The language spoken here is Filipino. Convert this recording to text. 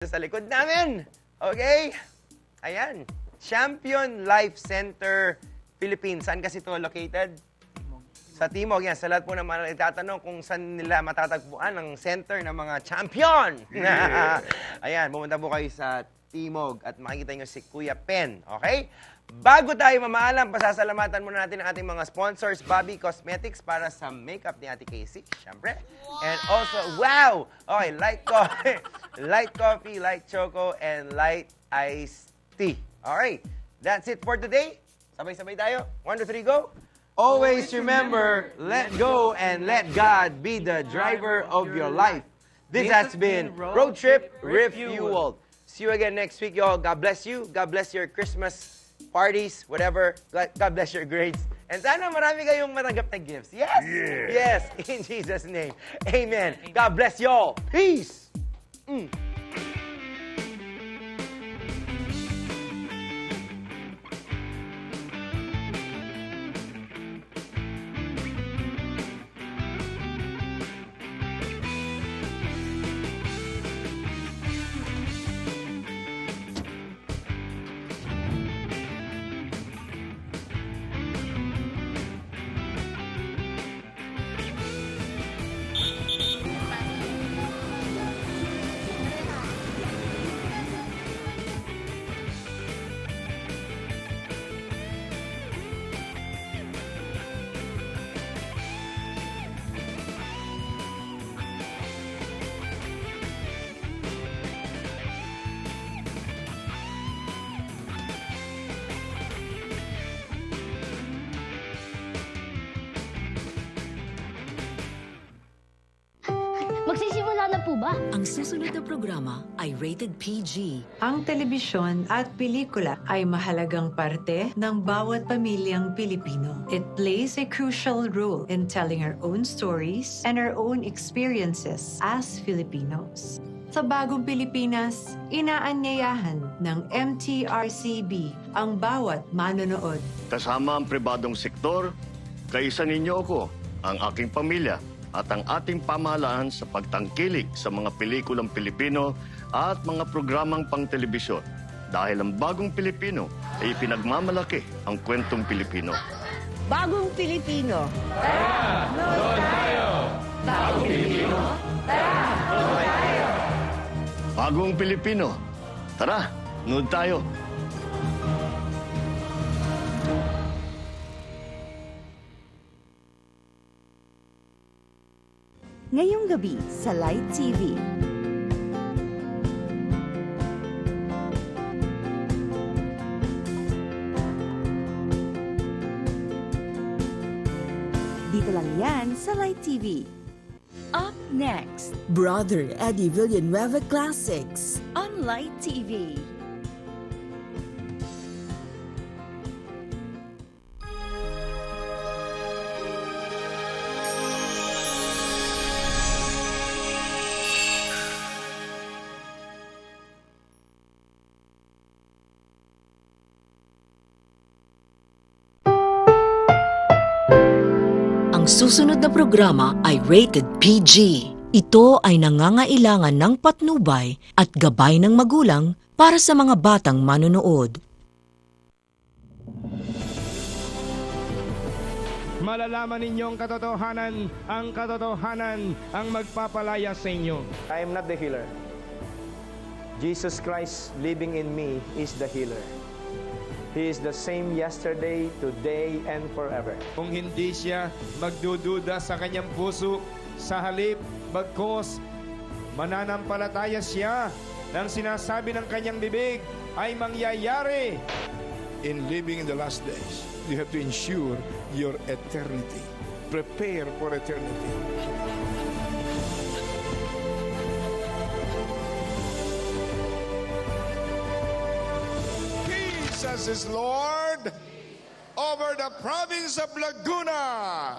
dito sa likod namin. Okay? Ayan. Champion Life Center Philippines. Saan kasi ito located? Sa Timog. Yan. Sa lahat po naman itatanong kung saan nila matatagpuan ang center ng mga champion. Ayan. Pumunta po kayo sa Timog at makikita nyo si Kuya Pen. Okay? Bago tayo mamaalam, pasasalamatan muna natin ang ating mga sponsors, Bobby Cosmetics para sa makeup ni Ate Casey, syempre. Wow. And also, wow! Okay, light coffee, light choco, and light iced tea. Alright, that's it for today. Sabay-sabay tayo. 1, 2, 3, go! Always remember, let go and let God be the driver of your life. This has been Road Trip Refueled. See you again next week, y'all. God bless you. God bless your Christmas parties, whatever. God bless your grades. And sana marami kayong matanggap na gifts. Yes? Yeah. Yes. In Jesus' name. Amen. God bless y'all. Peace. Magsisimula na po ba? Ang susunod na programa ay rated PG. Ang telebisyon at pelikula ay mahalagang parte ng bawat pamilyang Pilipino. It plays a crucial role in telling our own stories and our own experiences as Filipinos. Sa bagong Pilipinas, inaanyayahan ng MTRCB ang bawat manonood. Kasama ang pribadong sektor, kaisa ninyo ako, ang aking pamilya, at ang ating pamahalaan sa pagtangkilik sa mga pelikulang Pilipino at mga programang pang-telebisyon. Dahil ang bagong Pilipino ay pinagmamalaki ang kwentong Pilipino. Bagong Pilipino. Tara! Doon tayo! Bagong Pilipino. Tara! Doon tayo! Bagong Pilipino. Tara, nood tayo. Ngayong gabi sa Light TV. Dito lang yan sa Light TV. Up next, Brother Eddie Villanueva Classics on Light TV. Ang susunod na programa ay rated PG. Ito ay nangangailangan ng patnubay at gabay ng magulang para sa mga batang manonood. Malalaman ninyong katotohanan ang magpapalaya sa inyo. I am not the healer. Jesus Christ living in me is the healer. He is the same yesterday, today, and forever. Kung hindi siya magdududa sa kanyang puso, sa halip, bagkos, mananampalataya siya ng sinasabi ng kanyang bibig ay mangyayari. In living in the last days, you have to ensure your eternity. Prepare for eternity. Jesus is Lord over the province of Laguna.